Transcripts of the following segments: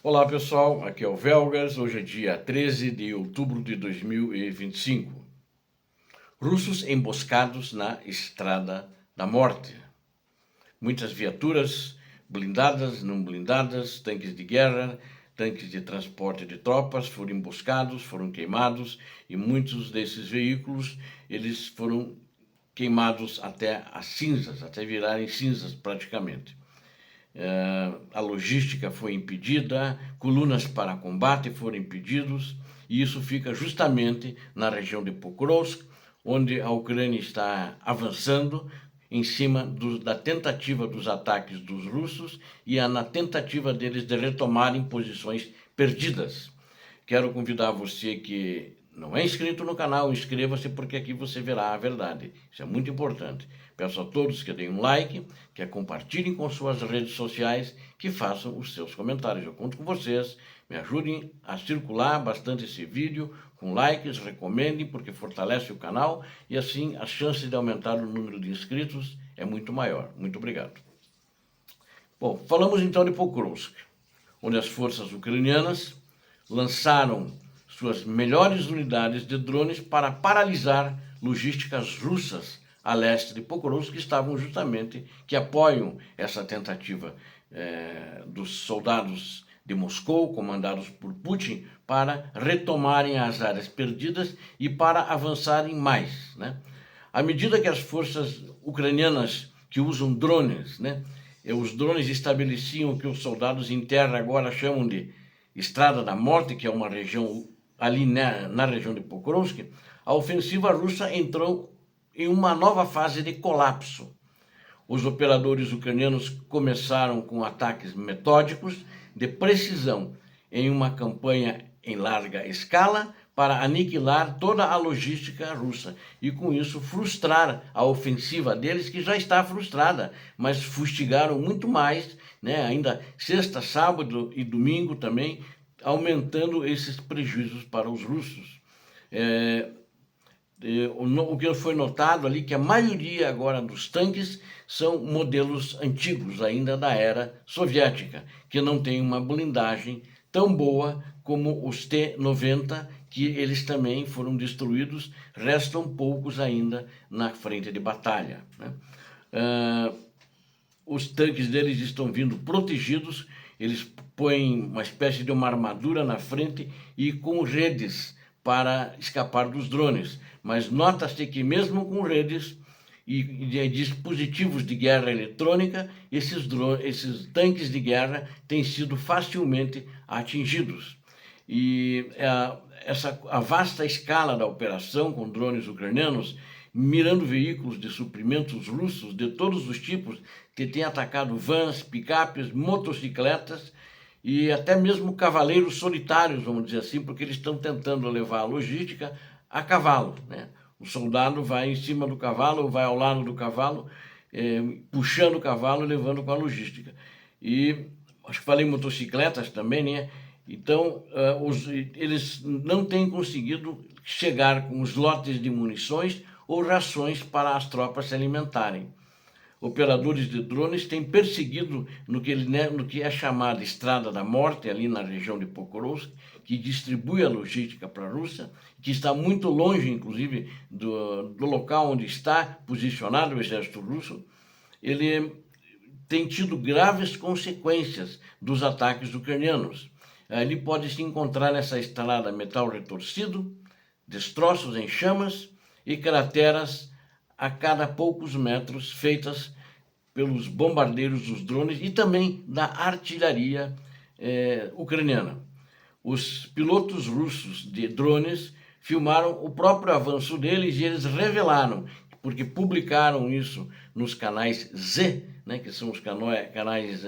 Olá pessoal, aqui é o Velgas, hoje é dia 13 de outubro de 2025. Russos emboscados na Estrada da Morte. Muitas viaturas, blindadas, não blindadas, tanques de guerra, tanques de transporte de tropas foram emboscados, foram queimados e muitos desses veículos eles foram queimados até as cinzas, até virarem cinzas praticamente. A logística foi impedida, colunas para combate foram impedidos, e isso fica justamente na região de Pokrovsk, onde a Ucrânia está avançando em cima da tentativa dos ataques dos russos e na tentativa deles de retomarem posições perdidas. Quero convidar você que não é inscrito no canal, inscreva-se porque aqui você verá a verdade. Isso é muito importante. Peço a todos que deem um like, que compartilhem com suas redes sociais, que façam os seus comentários. Eu conto com vocês, me ajudem a circular bastante esse vídeo, com likes, recomendem, porque fortalece o canal e assim a chance de aumentar o número de inscritos é muito maior. Muito obrigado. Bom, falamos então de Pokrovsk, onde as forças ucranianas lançaram suas melhores unidades de drones para paralisar logísticas russas a leste de Pokrovsk, que apoiam essa tentativa dos soldados de Moscou, comandados por Putin, para retomarem as áreas perdidas e para avançarem mais, né? À medida que as forças ucranianas que usam drones, né, os drones estabeleciam o que os soldados em terra agora chamam de Estrada da Morte, que é uma região ali na região de Pokrovsk, a ofensiva russa entrou em uma nova fase de colapso. Os operadores ucranianos começaram com ataques metódicos de precisão em uma campanha em larga escala para aniquilar toda a logística russa e com isso frustrar a ofensiva deles, que já está frustrada, mas fustigaram muito mais, né? Ainda sexta, sábado e domingo também, aumentando esses prejuízos para os russos. O que foi notado ali que a maioria agora dos tanques são modelos antigos, ainda da era soviética, que não tem uma blindagem tão boa como os T-90, que eles também foram destruídos, restam poucos ainda na frente de batalha, né? Os tanques deles estão vindo protegidos, eles põem uma espécie de uma armadura na frente e com redes para escapar dos drones. Mas nota-se que mesmo com redes e dispositivos de guerra eletrônica, esses tanques de guerra têm sido facilmente atingidos. E a vasta escala da operação com drones ucranianos, mirando veículos de suprimentos russos de todos os tipos, que têm atacado vans, picapes, motocicletas e até mesmo cavaleiros solitários, vamos dizer assim, porque eles estão tentando levar a logística a cavalo, né? O soldado vai em cima do cavalo, ou vai ao lado do cavalo, puxando o cavalo e levando com a logística. E acho que falei motocicletas também, né? Então, eles não têm conseguido chegar com os lotes de munições ou rações para as tropas se alimentarem. Operadores de drones têm perseguido no que é chamada Estrada da Morte, ali na região de Pokrovsk, que distribui a logística para a Rússia, que está muito longe, inclusive, do local onde está posicionado o exército russo. Ele tem tido graves consequências dos ataques ucranianos. Ali pode-se encontrar nessa estrada metal retorcido, destroços em chamas e crateras a cada poucos metros feitas pelos bombardeiros dos drones e também da artilharia ucraniana. Os pilotos russos de drones filmaram o próprio avanço deles e eles revelaram, porque publicaram isso nos canais Z, né, que são os canais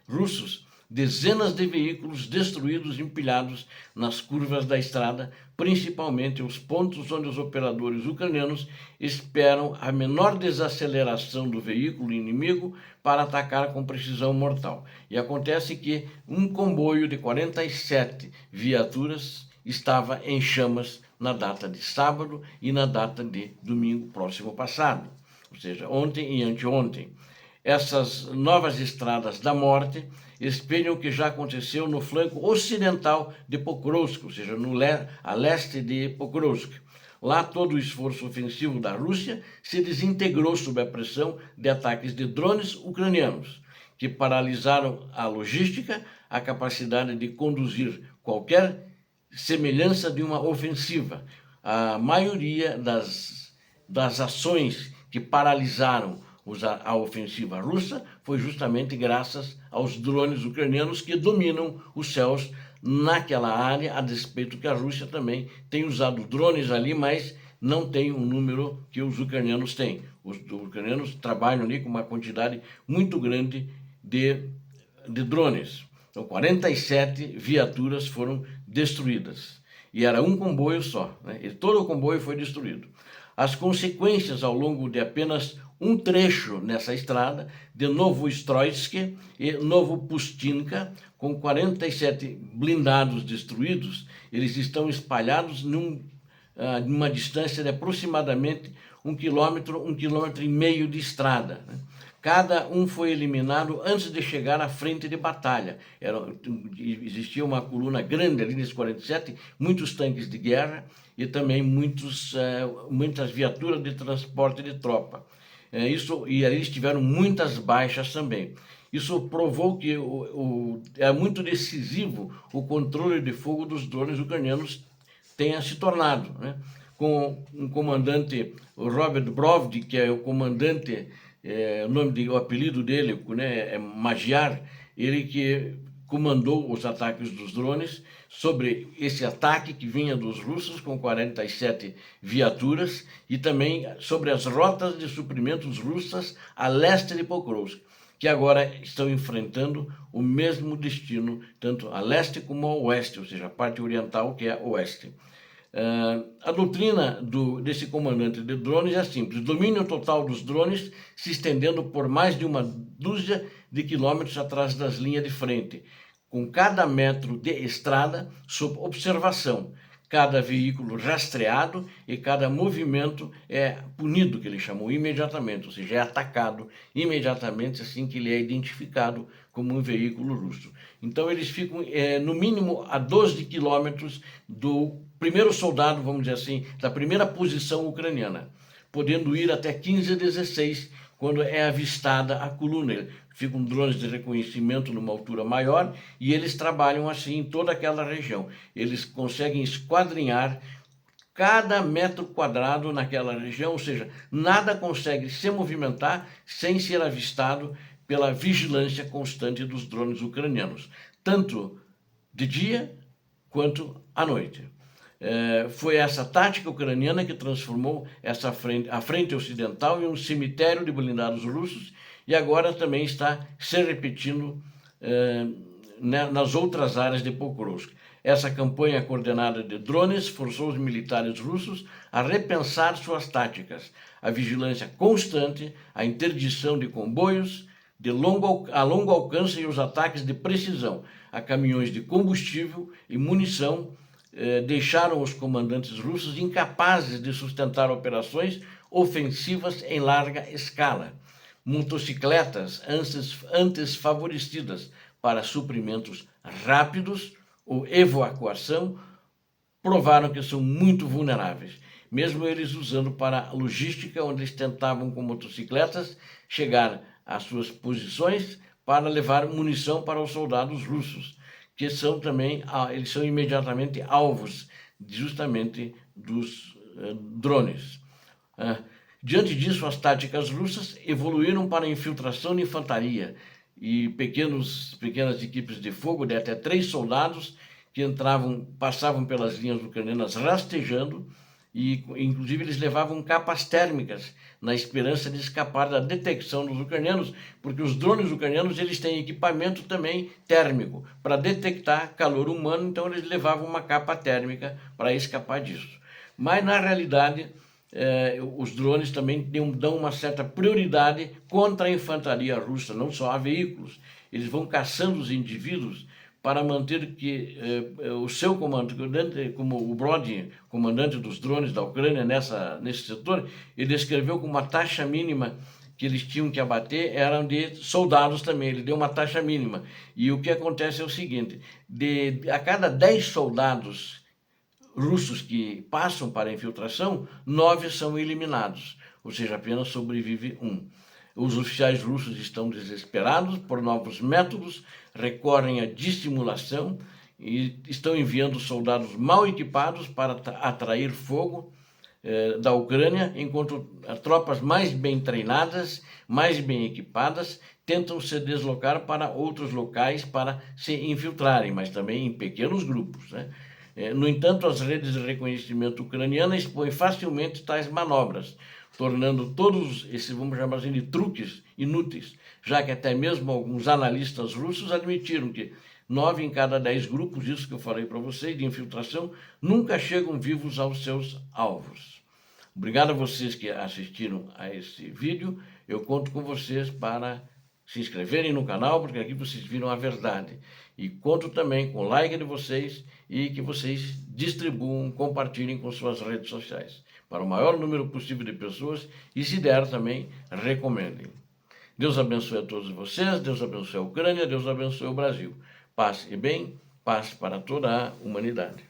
russos, dezenas de veículos destruídos, empilhados nas curvas da estrada, principalmente os pontos onde os operadores ucranianos esperam a menor desaceleração do veículo inimigo para atacar com precisão mortal. E acontece que um comboio de 47 viaturas estava em chamas na data de sábado e na data de domingo próximo passado, ou seja, ontem e anteontem. essas novas estradas da morte espelham o que já aconteceu no flanco ocidental de Pokrovsk, ou seja, a leste de Pokrovsk. Lá, todo o esforço ofensivo da Rússia se desintegrou sob a pressão de ataques de drones ucranianos, que paralisaram a logística, a capacidade de conduzir qualquer semelhança de uma ofensiva. A maioria das ações que paralisaram a ofensiva russa foi justamente graças aos drones ucranianos que dominam os céus naquela área, a despeito que a Rússia também tem usado drones ali, mas não tem o número que os ucranianos têm. Os ucranianos trabalham ali com uma quantidade muito grande de drones. Então, 47 viaturas foram destruídas. E era um comboio só, né? E todo o comboio foi destruído. As consequências ao longo de apenas um trecho nessa estrada, de Novostroysk e Novopustinka, com 47 blindados destruídos, eles estão espalhados numa distância de aproximadamente um quilômetro e meio de estrada, né? Cada um foi eliminado antes de chegar à frente de batalha. Existia uma coluna grande ali nesses 47, muitos tanques de guerra e também muitas viaturas de transporte de tropa. E eles tiveram muitas baixas também. Isso provou que é muito decisivo o controle de fogo dos drones ucranianos tenha se tornado, né? Com um comandante, o Robert Brovdi, que é o comandante, o apelido dele, né, é Magyar, ele que comandou os ataques dos drones, sobre esse ataque que vinha dos russos com 47 viaturas e também sobre as rotas de suprimentos russas a leste de Pokrovsk, que agora estão enfrentando o mesmo destino, tanto a leste como a oeste, ou seja, a parte oriental, que é a oeste. A doutrina desse comandante de drones é simples: domínio total dos drones, se estendendo por mais de uma dúzia de quilômetros atrás das linhas de frente, com cada metro de estrada sob observação, cada veículo rastreado e cada movimento é punido, que ele chamou, imediatamente, ou seja, é atacado imediatamente assim que ele é identificado como um veículo russo. Então eles ficam no mínimo a 12 quilômetros do primeiro soldado, vamos dizer assim, da primeira posição ucraniana, podendo ir até 15 a 16 quando é avistada a coluna. Ficam drones de reconhecimento numa altura maior e eles trabalham assim em toda aquela região. Eles conseguem esquadrinhar cada metro quadrado naquela região, ou seja, nada consegue se movimentar sem ser avistado pela vigilância constante dos drones ucranianos, tanto de dia quanto à noite. Foi essa tática ucraniana que transformou a frente ocidental em um cemitério de blindados russos e agora também está se repetindo nas outras áreas de Pokrovsk. Essa campanha coordenada de drones forçou os militares russos a repensar suas táticas, a vigilância constante, a interdição de comboios a longo alcance e os ataques de precisão a caminhões de combustível e munição deixaram os comandantes russos incapazes de sustentar operações ofensivas em larga escala. Motocicletas, antes favorecidas para suprimentos rápidos ou evacuação, provaram que são muito vulneráveis, mesmo eles usando para a logística, onde eles tentavam com motocicletas chegar às suas posições para levar munição para os soldados russos, que são também, eles são imediatamente alvos justamente dos drones. Diante disso, as táticas russas evoluíram para a infiltração de infantaria e pequenas equipes de fogo de até 3 soldados que passavam pelas linhas ucranianas rastejando e, inclusive, eles levavam capas térmicas na esperança de escapar da detecção dos ucranianos, porque os drones ucranianos eles têm equipamento também térmico para detectar calor humano, então eles levavam uma capa térmica para escapar disso. Mas, na realidade, os drones também dão uma certa prioridade contra a infantaria russa, não só a veículos. Eles vão caçando os indivíduos para manter que o seu comandante, como o Brody, comandante dos drones da Ucrânia nesse setor, ele descreveu como uma taxa mínima que eles tinham que abater eram de soldados também, ele deu uma taxa mínima. E o que acontece é o seguinte, a cada 10 soldados russos que passam para a infiltração, 9 são eliminados, ou seja, apenas sobrevive um. Os oficiais russos estão desesperados por novos métodos, recorrem à dissimulação e estão enviando soldados mal equipados para atrair fogo da Ucrânia, enquanto as tropas mais bem treinadas, mais bem equipadas, tentam se deslocar para outros locais para se infiltrarem, mas também em pequenos grupos, né? No entanto, as redes de reconhecimento ucranianas expõem facilmente tais manobras, tornando todos esses, vamos chamar assim, de truques inúteis, já que até mesmo alguns analistas russos admitiram que 9 em cada 10 grupos, isso que eu falei para vocês, de infiltração, nunca chegam vivos aos seus alvos. Obrigado a vocês que assistiram a esse vídeo. Eu conto com vocês para se inscreverem no canal, porque aqui vocês viram a verdade. E conto também com o like de vocês e que vocês distribuam, compartilhem com suas redes sociais, para o maior número possível de pessoas e, se der, também recomendem. Deus abençoe a todos vocês, Deus abençoe a Ucrânia, Deus abençoe o Brasil. Paz e bem, paz para toda a humanidade.